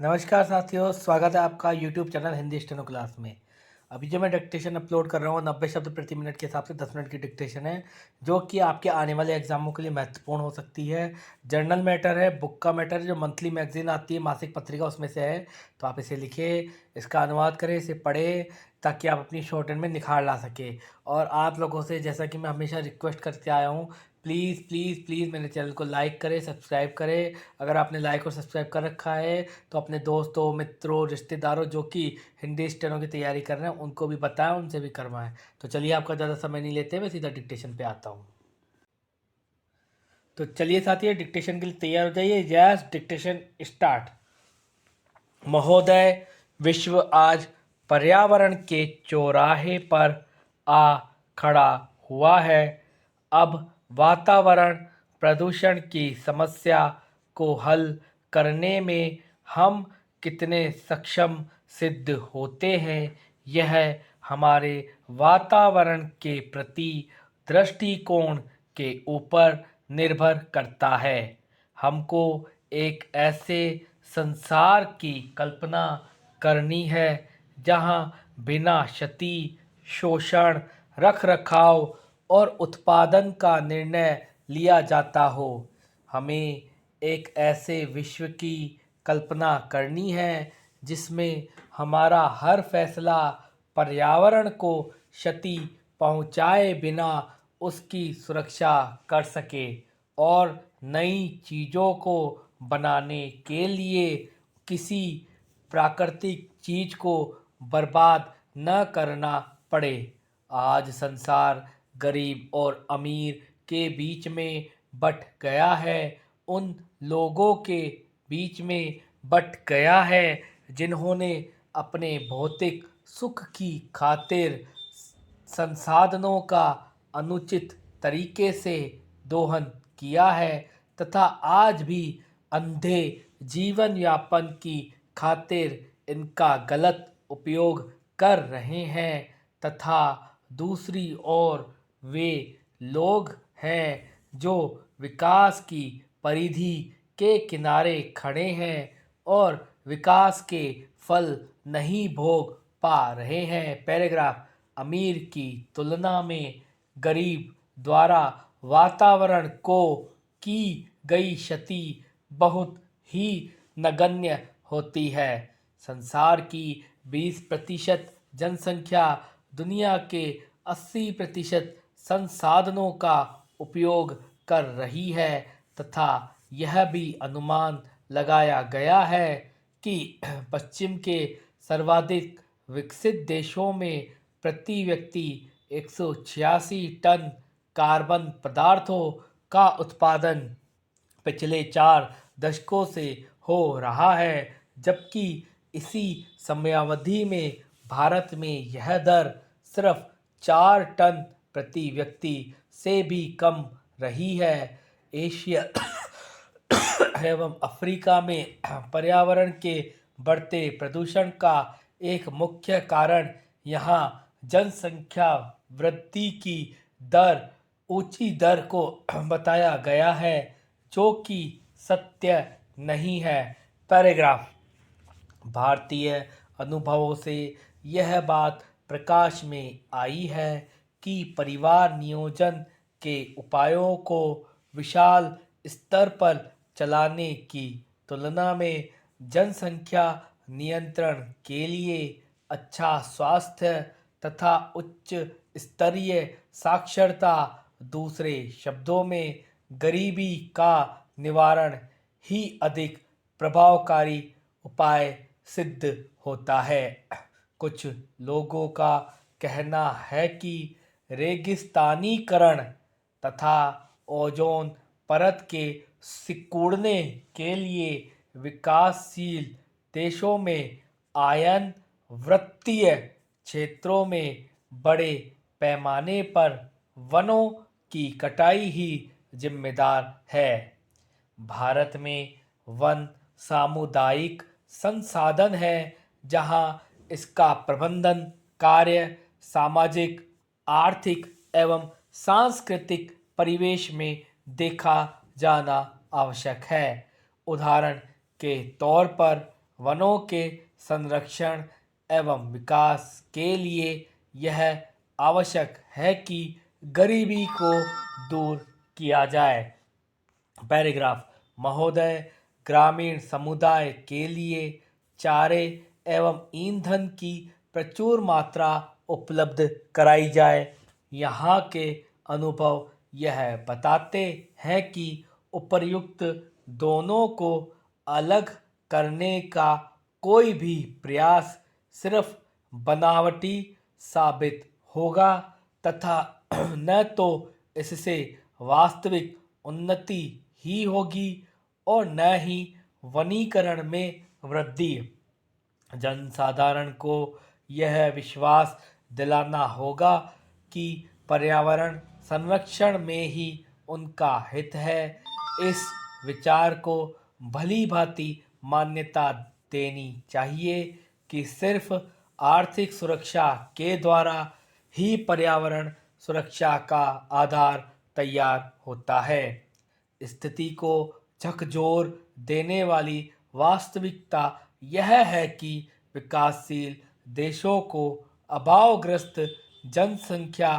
नमस्कार साथियों, स्वागत है आपका YouTube channel Hindi steno class में। अभी जो मैं डिक्टेशन अपलोड कर रहा हूँ 90 शब्द प्रति मिनट के हिसाब से 10 मिनट की डिक्टेशन है, जो कि आपके आने वाले एग्जामों के लिए महत्वपूर्ण हो सकती है। जर्नल मैटर है, बुक का मैटर है, जो मंथली मैगजीन आती है, मासिक पत्रिका, उसमें से है। तो आप इसे लिखें, इसका अनुवाद करें, इसे पढ़ें, ताकि आप अपनी शॉर्ट हैंड में निखार ला सकें। और आप लोगों से, जैसा कि मैं हमेशा रिक्वेस्ट करते आया हूँ, प्लीज़ प्लीज़ प्लीज़ मेरे चैनल को लाइक करें, सब्सक्राइब करें। अगर आपने लाइक और सब्सक्राइब कर रखा है तो अपने दोस्तों, मित्रों, रिश्तेदारों जो कि हिंदी स्टेनो की तैयारी कर रहे हैं उनको भी बताएं, उनसे भी करवाएं। तो चलिए, आपका ज़्यादा समय नहीं लेते, मैं सीधा डिक्टेशन पे आता हूँ। तो चलिए साथियों, डिक्टेशन के लिए तैयार हो जाइए। Yes, dictation start. महोदय, विश्व आज पर्यावरण के चौराहे पर आ खड़ा हुआ है। अब वातावरण प्रदूषण की समस्या को हल करने में हम कितने सक्षम सिद्ध होते हैं, यह हमारे वातावरण के प्रति दृष्टिकोण के ऊपर निर्भर करता है। हमको एक ऐसे संसार की कल्पना करनी है जहाँ बिना क्षति, शोषण, रखरखाव और उत्पादन का निर्णय लिया जाता हो। हमें एक ऐसे विश्व की कल्पना करनी है जिसमें हमारा हर फैसला पर्यावरण को क्षति पहुंचाए बिना उसकी सुरक्षा कर सके और नई चीज़ों को बनाने के लिए किसी प्राकृतिक चीज़ को बर्बाद न करना पड़े। आज संसार गरीब और अमीर के बीच में बँट गया है, उन लोगों के बीच में बँट गया है जिन्होंने अपने भौतिक सुख की खातिर संसाधनों का अनुचित तरीके से दोहन किया है तथा आज भी अंधे जीवन यापन की खातिर इनका गलत उपयोग कर रहे हैं तथा दूसरी ओर वे लोग हैं जो विकास की परिधि के किनारे खड़े हैं और विकास के फल नहीं भोग पा रहे हैं। पैराग्राफ। अमीर की तुलना में गरीब द्वारा वातावरण को की गई क्षति बहुत ही नगण्य होती है। संसार की 20% जनसंख्या दुनिया के 80% संसाधनों का उपयोग कर रही है तथा यह भी अनुमान लगाया गया है कि पश्चिम के सर्वाधिक विकसित देशों में प्रति व्यक्ति 186 टन कार्बन पदार्थों का उत्पादन पिछले 4 दशकों से हो रहा है, जबकि इसी समयावधि में भारत में यह दर सिर्फ 4 टन प्रति व्यक्ति से भी कम रही है। एशिया एवं अफ्रीका में पर्यावरण के बढ़ते प्रदूषण का एक मुख्य कारण यहाँ जनसंख्या वृद्धि की दर ऊंची दर को बताया गया है, जो कि सत्य नहीं है। पैराग्राफ। भारतीय अनुभवों से यह बात प्रकाश में आई है कि परिवार नियोजन के उपायों को विशाल स्तर पर चलाने की तुलना में जनसंख्या नियंत्रण के लिए अच्छा स्वास्थ्य तथा उच्च स्तरीय साक्षरता, दूसरे शब्दों में गरीबी का निवारण ही अधिक प्रभावकारी उपाय सिद्ध होता है। कुछ लोगों का कहना है कि रेगिस्तानीकरण तथा ओजोन परत के सिकुड़ने के लिए विकासशील देशों में आयन वृत्तीय क्षेत्रों में बड़े पैमाने पर वनों की कटाई ही जिम्मेदार है। भारत में वन सामुदायिक संसाधन है जहां इसका प्रबंधन कार्य सामाजिक, आर्थिक एवं सांस्कृतिक परिवेश में देखा जाना आवश्यक है। उदाहरण के तौर पर वनों के संरक्षण एवं विकास के लिए यह आवश्यक है कि गरीबी को दूर किया जाए। पैराग्राफ महोदय, ग्रामीण समुदाय के लिए चारे एवं ईंधन की प्रचुर मात्रा उपलब्ध कराई जाए। यहाँ के अनुभव यह बताते हैं कि उपर्युक्त दोनों को अलग करने का कोई भी प्रयास सिर्फ बनावटी साबित होगा तथा न तो इससे वास्तविक उन्नति ही होगी और न ही वनीकरण में वृद्धि। जनसाधारण को यह विश्वास दिलाना होगा कि पर्यावरण संरक्षण में ही उनका हित है। इस विचार को भली भांति मान्यता देनी चाहिए कि सिर्फ आर्थिक सुरक्षा के द्वारा ही पर्यावरण सुरक्षा का आधार तैयार होता है। स्थिति को झकझोर देने वाली वास्तविकता यह है कि विकासशील देशों को अभावग्रस्त जनसंख्या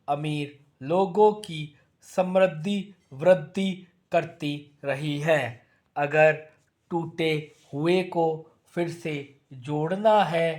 अमीर लोगों की समृद्धि वृद्धि करती रही है। अगर टूटे हुए को फिर से जोड़ना है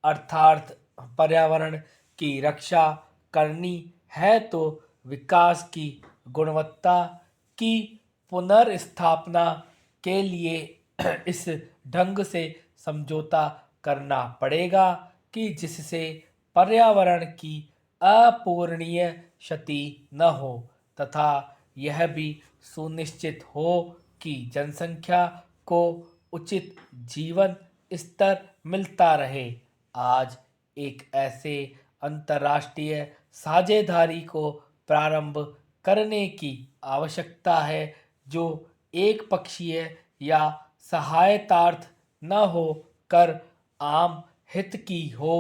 अर्थात पर्यावरण की रक्षा करनी है तो विकास की गुणवत्ता की पुनर्स्थापना के लिए इस ढंग से समझौता करना पड़ेगा कि जिससे पर्यावरण की अपूरणीय क्षति न हो तथा यह भी सुनिश्चित हो कि जनसंख्या को उचित जीवन स्तर मिलता रहे। आज एक ऐसे अंतर्राष्ट्रीय साझेदारी को प्रारंभ करने की आवश्यकता है जो एक पक्षीय या सहायतार्थ न हो कर आम हित की हो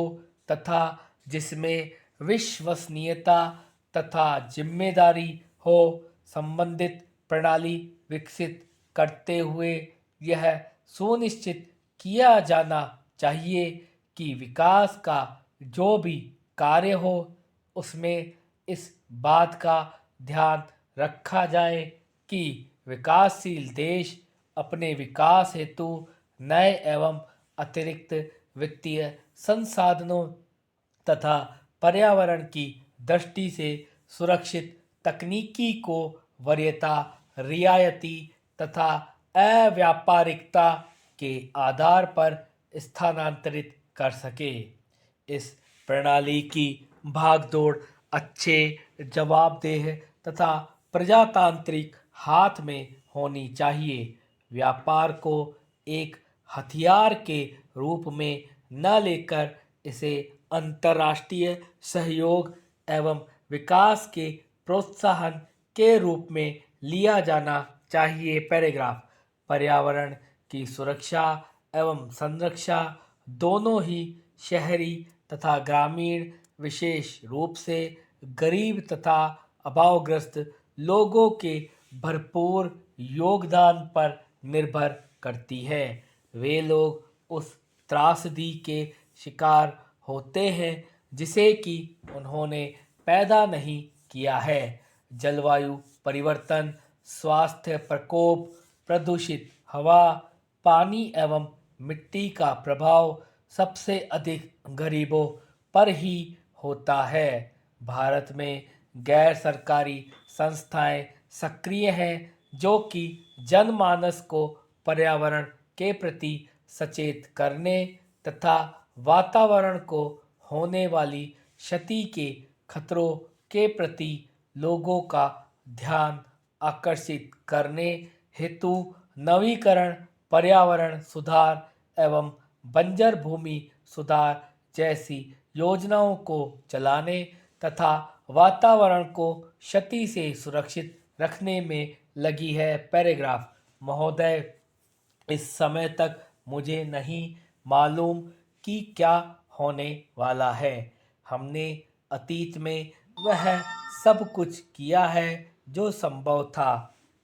तथा जिसमें विश्वसनीयता तथा जिम्मेदारी हो। संबंधित प्रणाली विकसित करते हुए यह सुनिश्चित किया जाना चाहिए कि विकास का जो भी कार्य हो उसमें इस बात का ध्यान रखा जाए कि विकासशील देश अपने विकास हेतु नए एवं अतिरिक्त वित्तीय संसाधनों तथा पर्यावरण की दृष्टि से सुरक्षित तकनीकी को वरीयता रियायती तथा अव्यापारिकता के आधार पर स्थानांतरित कर सके। इस प्रणाली की भागदौड़ अच्छे जवाबदेह तथा प्रजातांत्रिक हाथ में होनी चाहिए। व्यापार को एक हथियार के रूप में न लेकर इसे अंतर्राष्ट्रीय सहयोग एवं विकास के प्रोत्साहन के रूप में लिया जाना चाहिए। पैराग्राफ पर्यावरण की सुरक्षा एवं संरक्षा दोनों ही शहरी तथा ग्रामीण विशेष रूप से गरीब तथा अभावग्रस्त लोगों के भरपूर योगदान पर निर्भर करती है। वे लोग उस त्रासदी के शिकार होते हैं जिसे कि उन्होंने पैदा नहीं किया है। जलवायु परिवर्तन, स्वास्थ्य प्रकोप, प्रदूषित हवा, पानी एवं मिट्टी का प्रभाव सबसे अधिक गरीबों पर ही होता है। भारत में गैर सरकारी संस्थाएं सक्रिय हैं जो कि जनमानस को पर्यावरण के प्रति सचेत करने तथा वातावरण को होने वाली क्षति के खतरों के प्रति लोगों का ध्यान आकर्षित करने हेतु नवीकरण, पर्यावरण सुधार एवं बंजर भूमि सुधार जैसी योजनाओं को चलाने तथा वातावरण को क्षति से सुरक्षित रखने में लगी है। पैराग्राफ महोदय, इस समय तक मुझे नहीं मालूम कि क्या होने वाला है। हमने अतीत में वह सब कुछ किया है जो संभव था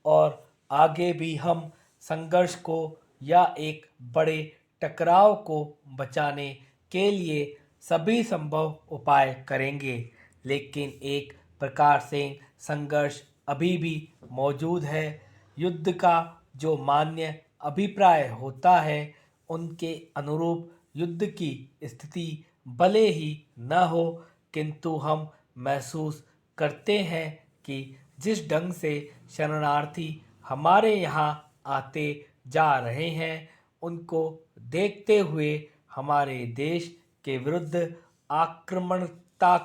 और आगे भी हम संघर्ष को या एक बड़े टकराव को बचाने के लिए सभी संभव उपाय करेंगे, लेकिन एक प्रकार से संघर्ष अभी भी मौजूद है। युद्ध का जो मान्य अभिप्राय होता है, उनके अनुरूप युद्ध की स्थिति भले ही न हो, किंतु हम महसूस करते हैं कि जिस ढंग से शरणार्थी हमारे यहाँ आते जा रहे हैं, उनको देखते हुए हमारे देश के विरुद्ध आक्रामकता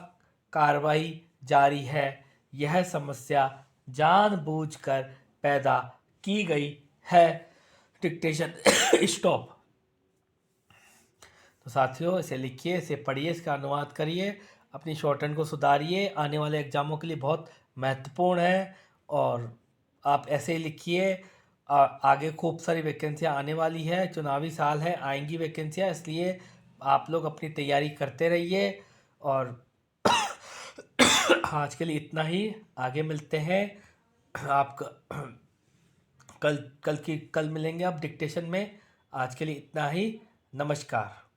कार्रवाई जारी है। यह समस्या जानबूझकर पैदा की गई है। Dictation stop. तो साथियों, इसे लिखिए, इसे पढ़िए, इसका अनुवाद करिए, अपनी शॉर्टहैंड को सुधारिए। आने वाले एग्जामों के लिए बहुत महत्वपूर्ण है और आप ऐसे ही लिखिए। आगे खूब सारी वैकेंसियाँ आने वाली है, चुनावी साल है, आएंगी वैकेंसियाँ, इसलिए आप लोग अपनी तैयारी करते रहिए। और आज के लिए इतना ही, आगे मिलते हैं। आपका कल मिलेंगे आप डिक्टेशन में। आज के लिए इतना ही, नमस्कार।